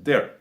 there.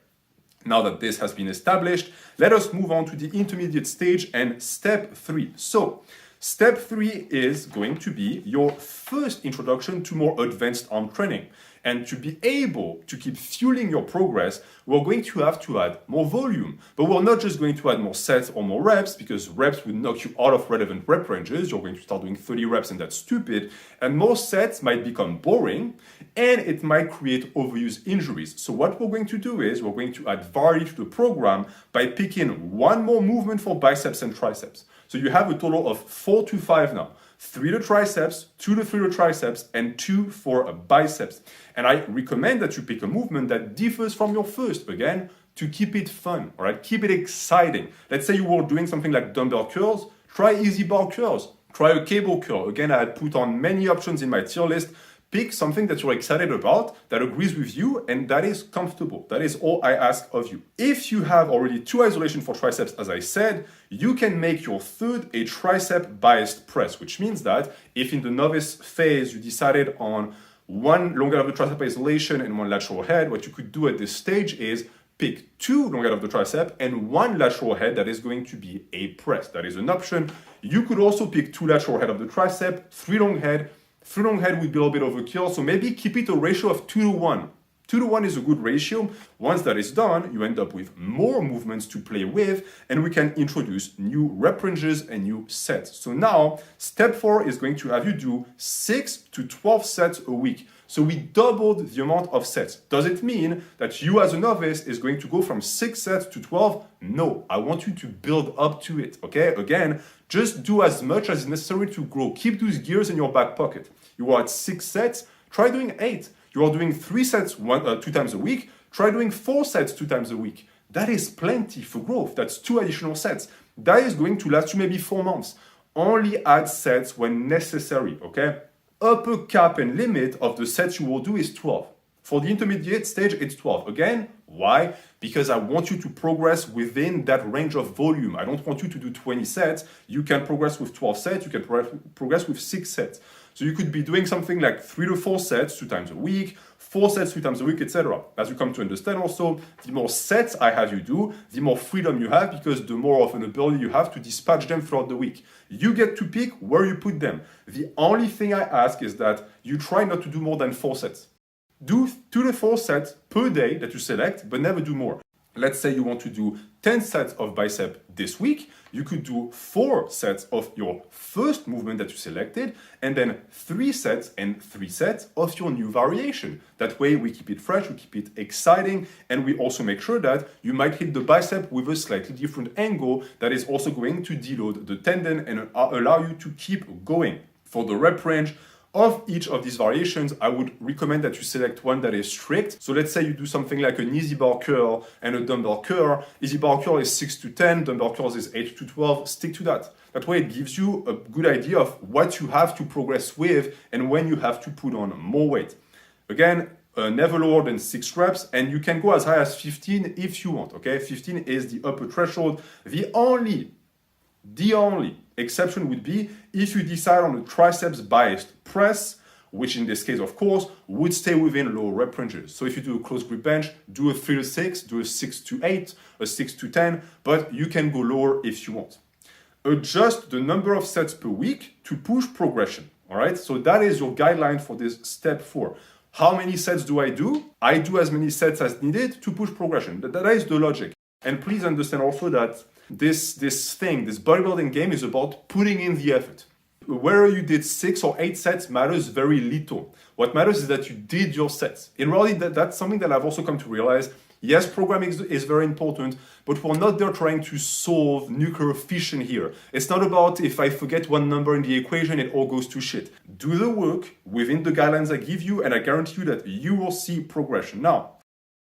Now that this has been established, let us move on to the intermediate stage and step 3. So, step 3 is going to be your first introduction to more advanced arm training. And to be able to keep fueling your progress, we're going to have to add more volume. But we're not just going to add more sets or more reps, because reps will knock you out of relevant rep ranges. You're going to start doing 30 reps and that's stupid. And more sets might become boring and it might create overuse injuries. So what we're going to do is we're going to add variety to the program by picking one more movement for biceps and triceps. So you have a total of 4 to 5 now. 3 to triceps, 2 to 3 to triceps, and 2 for biceps. And I recommend that you pick a movement that differs from your first, again, to keep it fun, all right? Keep it exciting. Let's say you were doing something like dumbbell curls, try easy bar curls, try a cable curl. Again, I had put on many options in my tier list. Pick something that you're excited about, that agrees with you, and that is comfortable. That is all I ask of you. If you have already 2 isolation for triceps, as I said, you can make your third a tricep biased press, which means that if in the novice phase you decided on 1 long out of the tricep isolation and 1 lateral head, what you could do at this stage is pick 2 long out of the tricep and 1 lateral head that is going to be a press. That is an option. You could also pick 2 lateral head of the tricep, 3 long head. 3 long head would be a little bit overkill, so maybe keep it a ratio of 2 to 1. 2 to 1 is a good ratio. Once that is done, you end up with more movements to play with, and we can introduce new rep ranges and new sets. So now, step 4 is going to have you do 6 to 12 sets a week. So we doubled the amount of sets. Does it mean that you as a novice is going to go from 6 sets to 12? No, I want you to build up to it, okay? Again, just do as much as is necessary to grow. Keep those gears in your back pocket. You are at 6 sets, try doing 8. You are doing 3 sets 2 times a week, try doing 4 sets 2 times a week. That is plenty for growth. That's 2 additional sets. That is going to last you maybe 4 months. Only add sets when necessary, okay? Upper cap and limit of the sets you will do is 12. For the intermediate stage, it's 12. Again, why? Because I want you to progress within that range of volume. I don't want you to do 20 sets. You can progress with 12 sets. You can progress with 6 sets. So you could be doing something like 3 to 4 sets 2 times a week, 4 sets 3 times a week, etc. As you come to understand also, the more sets I have you do, the more freedom you have, because the more of an ability you have to dispatch them throughout the week. You get to pick where you put them. The only thing I ask is that you try not to do more than 4 sets. Do 2 to 4 sets per day that you select, but never do more. Let's say you want to do 10 sets of bicep this week. You could do 4 sets of your first movement that you selected, and then 3 sets and 3 sets of your new variation. That way we keep it fresh, we keep it exciting, and we also make sure that you might hit the bicep with a slightly different angle that is also going to deload the tendon and allow you to keep going. For the rep range of each of these variations, I would recommend that you select one that is strict. So let's say you do something like an easy bar curl and a dumbbell curl. Easy bar curl is 6 to 10, dumbbell curls is 8 to 12. Stick to that. That way it gives you a good idea of what you have to progress with and when you have to put on more weight. Again, never lower than 6 reps, and you can go as high as 15 if you want, okay? 15 is the upper threshold. The only exception would be if you decide on a triceps biased press, which in this case, of course, would stay within lower rep ranges. So if you do a close grip bench, do a 3 to 6, do a 6 to 8, a 6 to 10, but you can go lower if you want. Adjust the number of sets per week to push progression, all right? So that is your guideline for this step 4. How many sets do? I do as many sets as needed to push progression. That is the logic. And please understand also that this bodybuilding game is about putting in the effort. Whether you did 6 or 8 sets matters very little. What matters is that you did your sets. In reality, that's something that I've also come to realize. Yes, programming is very important, but we're not there trying to solve nuclear fission here. It's not about if I forget one number in the equation, it all goes to shit. Do the work within the guidelines I give you, and I guarantee you that you will see progression. Now,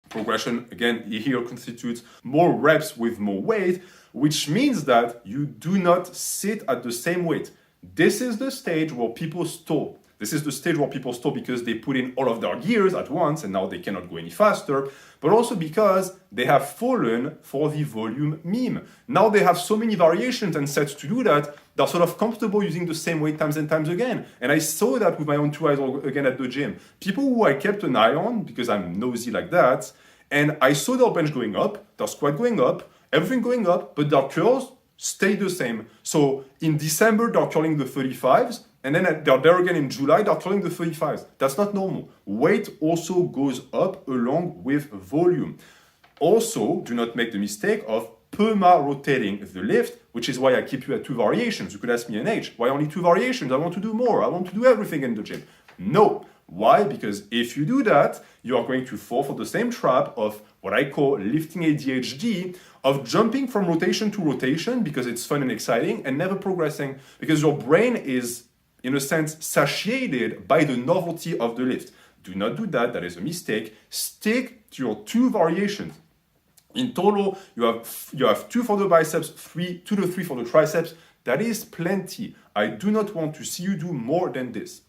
progression, again, here constitutes more reps with more weight, which means that you do not sit at the same weight. This is the stage where people stall. This is the stage where people stall because they put in all of their gears at once and now they cannot go any faster, but also because they have fallen for the volume meme. Now they have so many variations and sets to do that, they're sort of comfortable using the same weight times and times again. And I saw that with my own 2 eyes again at the gym. People who I kept an eye on, because I'm nosy like that, and I saw their bench going up, their squat going up, everything going up, but their curls stay the same. So in December, they're curling the 35s, and then they're there again in July, they're curling the 35s. That's not normal. Weight also goes up along with volume. Also, do not make the mistake of perma-rotating the lift, which is why I keep you at 2 variations. You could ask me an age, why only 2 variations? I want to do more. I want to do everything in the gym. No. Why? Because if you do that, you are going to fall for the same trap of what I call lifting ADHD, of jumping from rotation to rotation because it's fun and exciting and never progressing because your brain is, in a sense, satiated by the novelty of the lift. Do not do that. That is a mistake. Stick to your 2 variations. In total, you have 2 for the biceps, 2 to 3 for the triceps. That is plenty. I do not want to see you do more than this.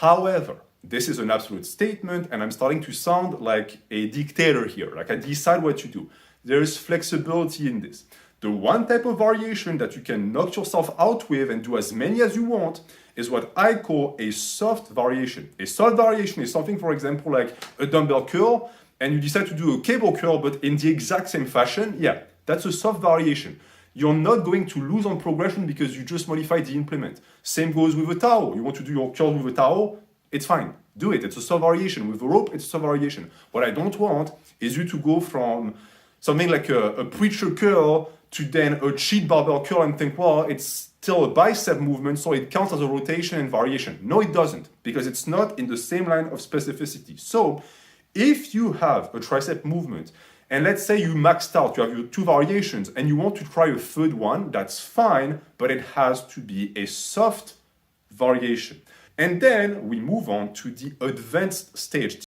However, this is an absolute statement, and I'm starting to sound like a dictator here, like I decide what to do. There is flexibility in this. The one type of variation that you can knock yourself out with and do as many as you want is what I call a soft variation. A soft variation is something, for example, like a dumbbell curl, and you decide to do a cable curl, but in the exact same fashion. Yeah, that's a soft variation. You're not going to lose on progression because you just modified the implement. Same goes with a towel. You want to do your curl with a towel, it's fine. Do it. It's a soft variation. With a rope, it's a soft variation. What I don't want is you to go from something like a preacher curl to then a cheat barbell curl and think, well, it's still a bicep movement, so it counts as a rotation and variation. No, it doesn't, because it's not in the same line of specificity. So if you have a tricep movement, and let's say you maxed out, you have your 2 variations, and you want to try a third one, that's fine, but it has to be a soft variation. And then we move on to the advanced stage.